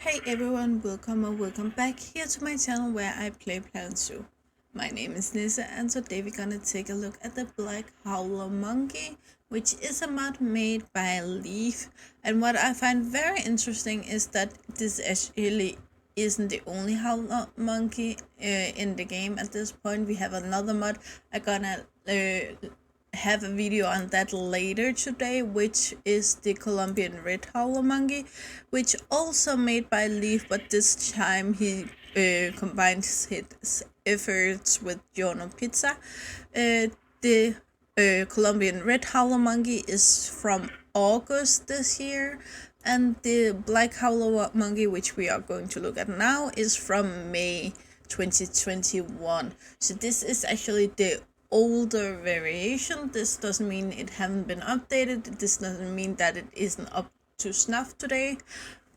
Hey everyone, welcome or welcome back here to my channel where I play Planet Zoo. My name is Nissa and today we're gonna take a look at the Black Howler Monkey, which is a mod made by Leaf. And what I find very interesting is that this actually isn't the only Howler Monkey in the game at this point. We have another mod. I'm gonna have a video on that later today, which is the Colombian Red Howler Monkey, which also made by Leaf, but this time he combines his efforts with Giorno Pizza. The Colombian Red Howler Monkey is from August this year, and the Black Howler Monkey, which we are going to look at now, is from May 2021. So this is actually the older variation. This doesn't mean it haven't been updated. This doesn't mean that it isn't up to snuff today.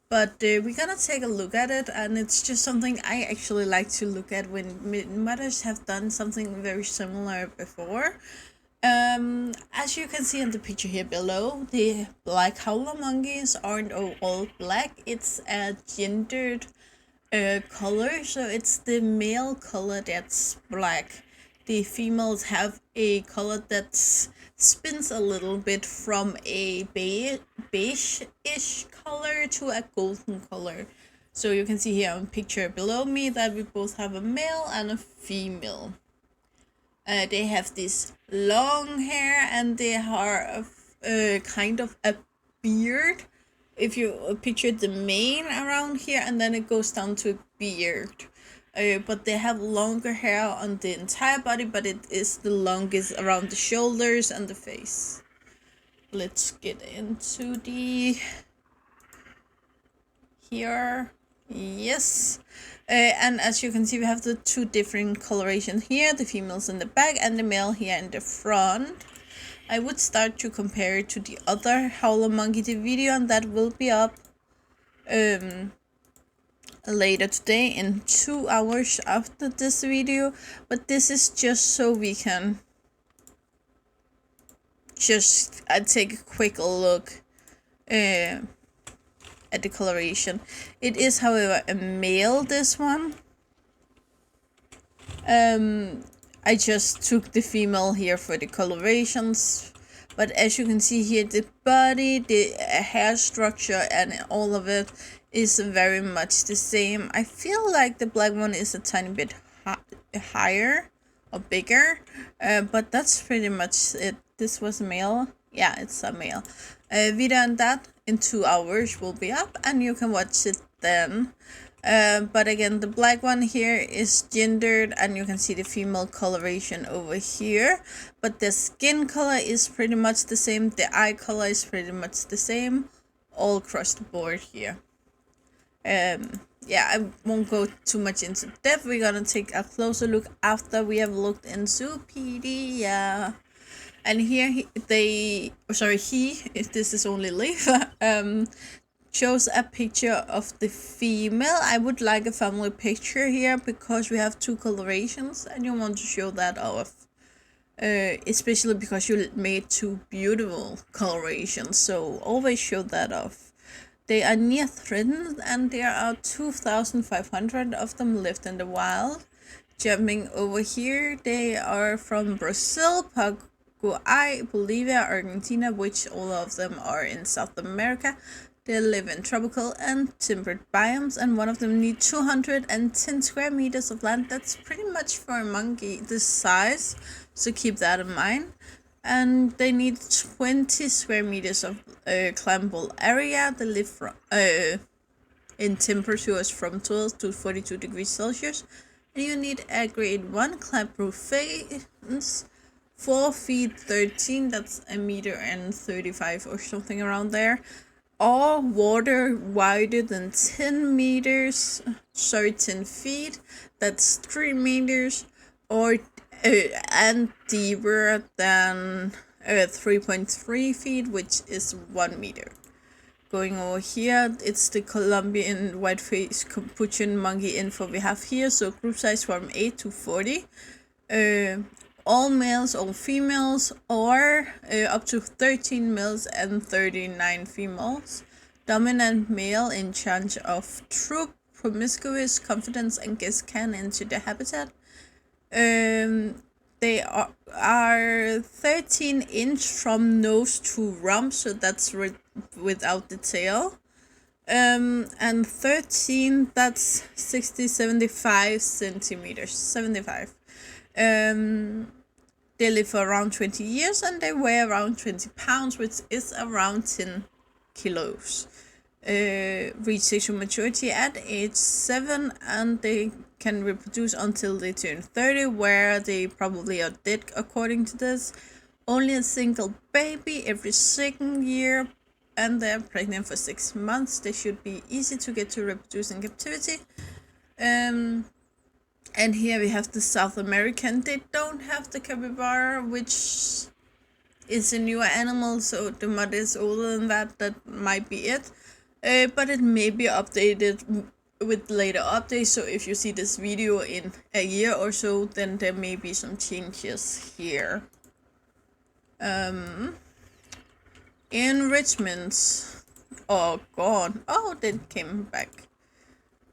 But we're gonna take a look at it, and it's just something I actually like to look at when modders have done something very similar before. As you can see in the picture here below, the Black Howler monkeys aren't all black. It's a gendered color, so it's the male color that's black. The females have a color that spins a little bit from a beige-ish color to a golden color. So you can see here on picture below me that we both have a male and a female. They have this long hair and they have kind of a beard. If you picture the mane around here, and then it goes down to a beard. But they have longer hair on the entire body, but it is the longest around the shoulders and the face. Let's get into the here. Yes. And as you can see, we have the two different colorations here, the females in the back and the male here in the front. I would start to compare it to the other Howler Monkey video, and that will be up later today in 2 hours after this video. But this is just so we can just take a quick look at the coloration. It is, however, a male, this one. I just took the female here for the colorations, but as you can see here, the body, the hair structure and all of it is very much the same. I feel like the black one is a tiny bit higher or bigger, but that's pretty much it. This was a male. Yeah, it's a male. Video on that in 2 hours will be up, and you can watch it then. But again, the black one here is gendered, and you can see the female coloration over here, but the skin color is pretty much the same. The eye color is pretty much the same all across the board here. Yeah, I won't go too much into depth. We're gonna take a closer look after we have looked in Zoopedia. And here this is only Leaf, shows a picture of the female. I would like a family picture here because we have two colorations and you want to show that off. Especially because you made two beautiful colorations, so always show that off. They are near threatened, and there are 2,500 of them left in the wild. Jumping over here, they are from Brazil, Paraguay, Bolivia, Argentina, which all of them are in South America. They live in tropical and temperate biomes, and one of them needs 210 square meters of land. That's pretty much for a monkey this size, so keep that in mind. And they need 20 square meters of climbable area. They live from, in temperatures from 12 to 42 degrees Celsius. And you need a grade 1 climb-proof fence, 4 feet 13, that's a meter and 35 or something around there. Or water wider than 10 feet, that's 3 meters, or and deeper than 3.3 feet, which is 1 meter. Going over here, it's the Colombian white-faced capuchin monkey info we have here. So group size from 8 to 40. All males, all females, or up to 13 males and 39 females. dominant male in charge of troop, promiscuous, confidence, and guests can enter the habitat. They are 13-inch from nose to rump, so that's without the tail. And 13, that's 75 centimeters. 75. They live for around 20 years and they weigh around 20 pounds, which is around 10 kilos. Reach sexual maturity at age 7, and they can reproduce until they turn 30, where they probably are dead according to this. Only a single baby every second year, and they're pregnant for 6 months. They should be easy to get to reproduce in captivity. And here we have the South American. They don't have the capybara, which is a newer animal, so the mod is older than that. That might be it. But it may be updated with later updates, so if you see this video in a year or so, then there may be some changes here. Enrichments. Oh, gone. Oh, they came back.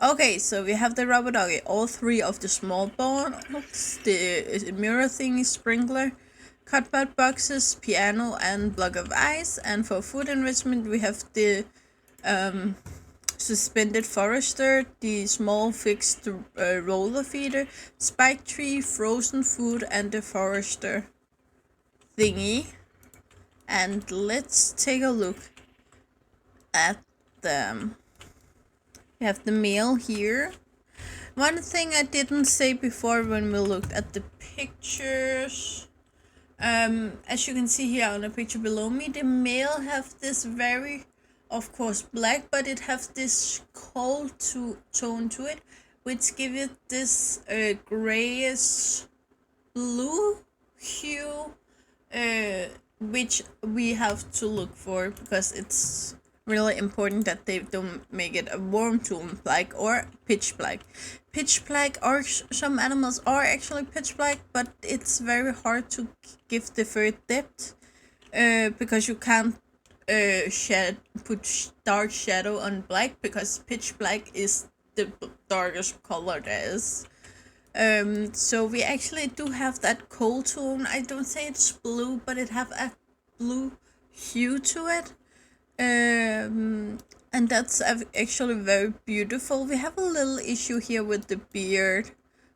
Okay, so we have the rubber doggy, all 3 of the small balls, the mirror thingy, sprinkler, cardboard boxes, piano, and block of ice. And for food enrichment, we have the suspended forester, the small fixed roller feeder, spike tree, frozen food, and the forester thingy. And let's take a look at them. We have the male here. One thing I didn't say before when we looked at the pictures, as you can see here on the picture below me, the male have this very, of course, black, but it has this cold tone to it, which give it this grayish blue hue, which we have to look for because it's really important that they don't make it a warm tone black or pitch black. Pitch black, or some animals are actually pitch black, but it's very hard to give the fur depth because you can't put dark shadow on black, because pitch black is the darkest color there is. So we actually do have that cold tone. I don't say it's blue, but it have a blue hue to it. And that's actually very beautiful. We have a little issue here with the beard,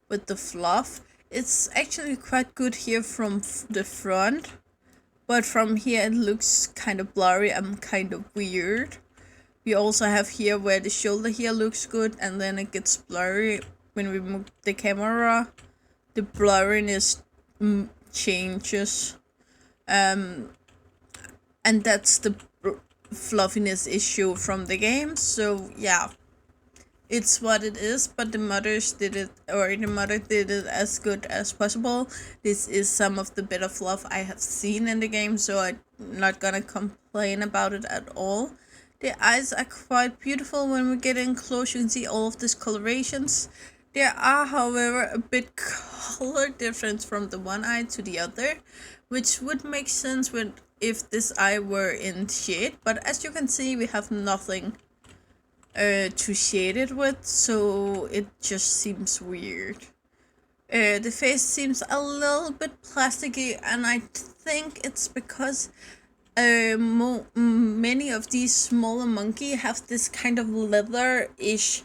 with the fluff. It's actually quite good here from the front, but from here it looks kind of blurry and kind of weird. We also have here where the shoulder here looks good, and then it gets blurry when we move the camera. The blurriness changes, and that's the fluffiness issue from the game. So yeah, it's what it is, but the modders did it, or the modder did it as good as possible. This is some of the better fluff I have seen in the game, so I'm not gonna complain about it at all. The eyes are quite beautiful. When we get in close, you can see all of these colorations. There are, however, a bit color difference from the one eye to the other, which would make sense if this eye were in shade, but as you can see, we have nothing to shade it with, so it just seems weird. The face seems a little bit plasticky, and I think it's because many of these smaller monkey have this kind of leather-ish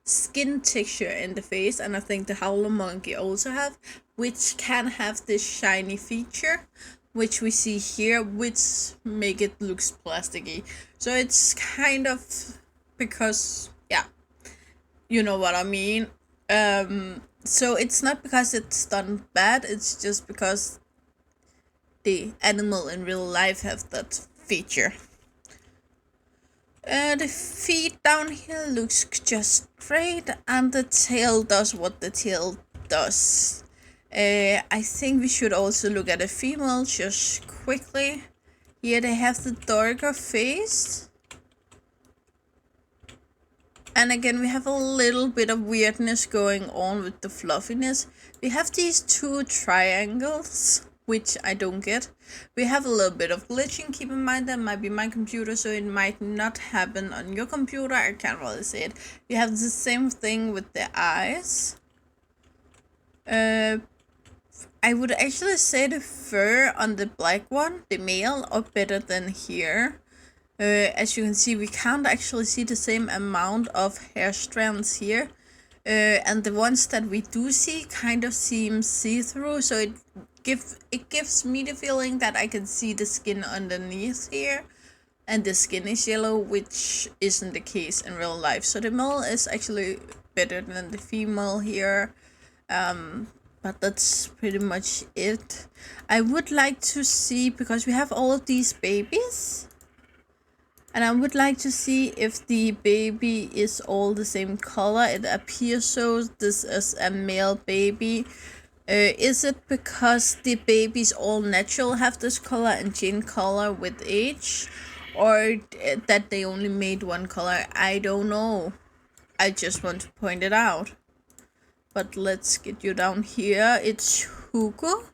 skin texture in the face, and I think the howler monkey also have, which can have this shiny feature, which we see here, which make it looks plasticky. So it's kind of because, yeah, you know what I mean. So it's not because it's done bad, it's just because the animal in real life have that feature. The feet down here looks just great, and the tail does what the tail does. I think we should also look at a female just quickly. Here they have the darker face. And again, we have a little bit of weirdness going on with the fluffiness. We have these 2 triangles which I don't get. We have a little bit of glitching. Keep in mind that might be my computer, so it might not happen on your computer. I can't really say it. We have the same thing with the eyes. I would actually say the fur on the black one, the male, are better than here. As you can see, we can't actually see the same amount of hair strands here. And the ones that we do see kind of seem see-through, so it gives me the feeling that I can see the skin underneath here. And the skin is yellow, which isn't the case in real life. So the male is actually better than the female here. But that's pretty much it. I would like to see, because we have all of these babies, and I would like to see if the baby is all the same color. It appears so. This is a male baby. Is it because the babies all natural have this color and change color with age? Or that they only made one color? I don't know. I just want to point it out. But let's get you down here. It's Hugo.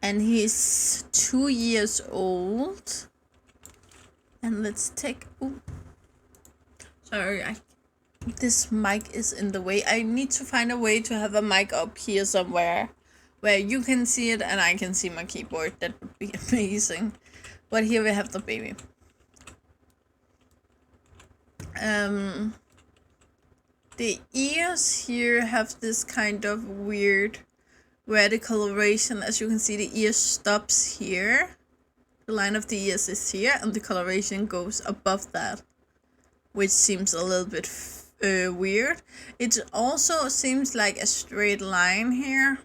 And he's 2 years old. And let's take... Ooh. Sorry, this mic is in the way. I need to find a way to have a mic up here somewhere where you can see it and I can see my keyboard. That would be amazing. But here we have the baby. The ears here have this kind of weird, where the coloration, as you can see, the ear stops here. The line of the ears is here, and the coloration goes above that, which seems a little bit weird. It also seems like a straight line here,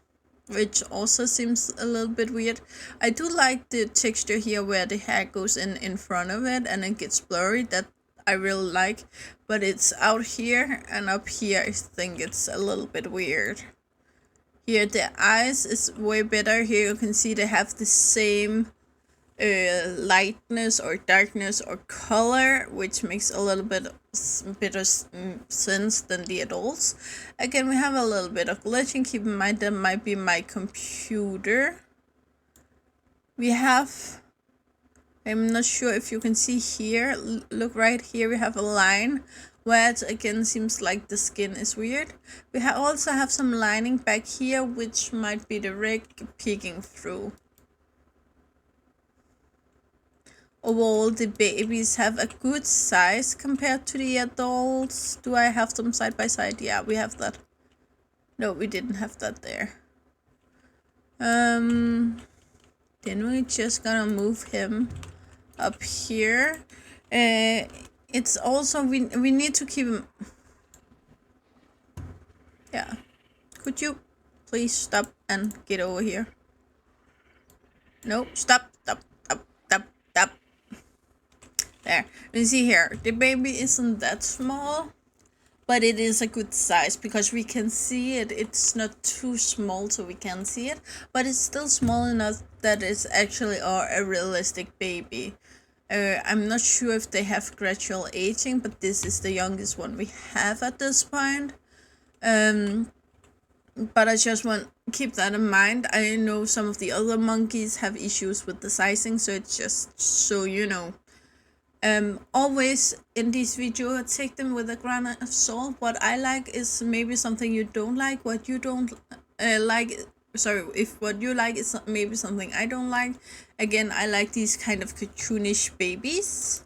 which also seems a little bit weird. I do like the texture here where the hair goes in front of it and it gets blurry. That I really like, but it's out here and up here I think it's a little bit weird. Here the eyes is way better. Here you can see they have the same lightness or darkness or color, which makes a little bit better sense than the adults. Again, we have a little bit of glitching. Keep in mind that might be my computer. We have, I'm not sure if you can see here, look right here, we have a line where it again seems like the skin is weird. We also have some lining back here, which might be the rig peeking through. Overall, the babies have a good size compared to the adults. Do I have them side by side? Yeah, we have that. No, we didn't have that there. Then we're just gonna move him up here. It's also, we need to keep him. Yeah. Could you please stop and get over here? No, stop. There, you see here, the baby isn't that small, but it is a good size because we can see it. It's not too small so we can see it, but it's still small enough that it's actually a realistic baby. I'm not sure if they have gradual aging, but this is the youngest one we have at this point. But I just want to keep that in mind. I know some of the other monkeys have issues with the sizing, so it's just so you know. Always in this video, take them with a grain of salt. What I like is maybe something you don't like. What you don't like, sorry, if what you like is maybe something I don't like. Again, I like these kind of cartoonish babies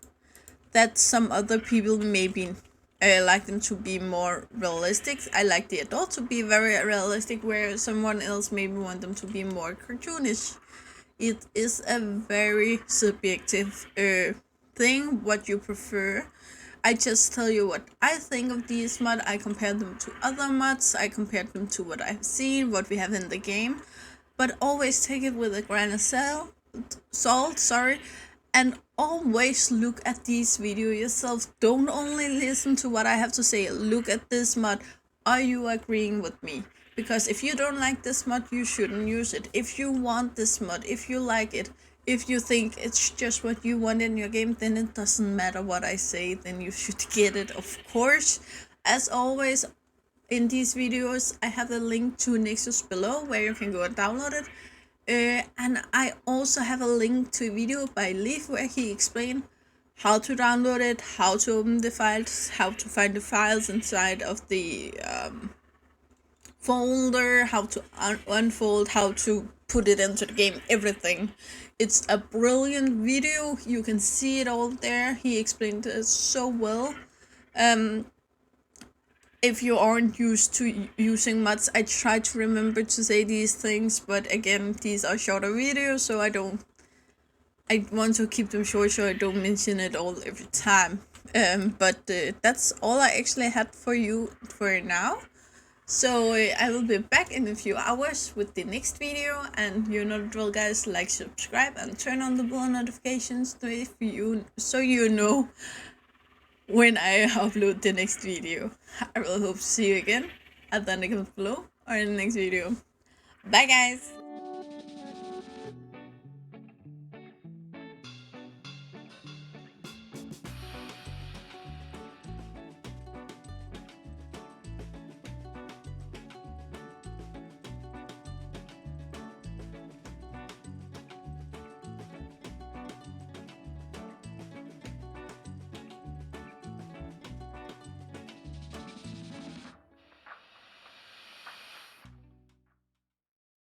that some other people maybe like them to be more realistic. I like the adult to be very realistic, where someone else maybe want them to be more cartoonish. It is a very subjective thing what you prefer. I just tell you what I think of these mods. I compare them to other mods. I compare them to what I've seen, what we have in the game. But always take it with a grain of salt, sorry. And always look at these videos yourself. Don't only listen to what I have to say. Look at this mod. Are you agreeing with me? Because if you don't like this mod, you shouldn't use it. If you want this mod, if you like it, if you think it's just what you want in your game, then it doesn't matter what I say, then you should get it, of course. As always, in these videos, I have a link to Nexus below where you can go and download it. And I also have a link to a video by Leaf where he explained how to download it, how to open the files, how to find the files inside of the folder, how to unfold, how to put it into the game, everything. It's a brilliant video. You can see it all there. He explained it so well. If you aren't used to using mods, I try to remember to say these things, but again, these are shorter videos, so I want to keep them short so I don't mention it all every time. But that's all I actually had for you for now. So I will be back in a few hours with the next video, and you know the drill, guys. Like, subscribe, and turn on the bell notifications so you know when I upload the next video. I will hope to see you again at the comments below or in the next video. Bye, guys.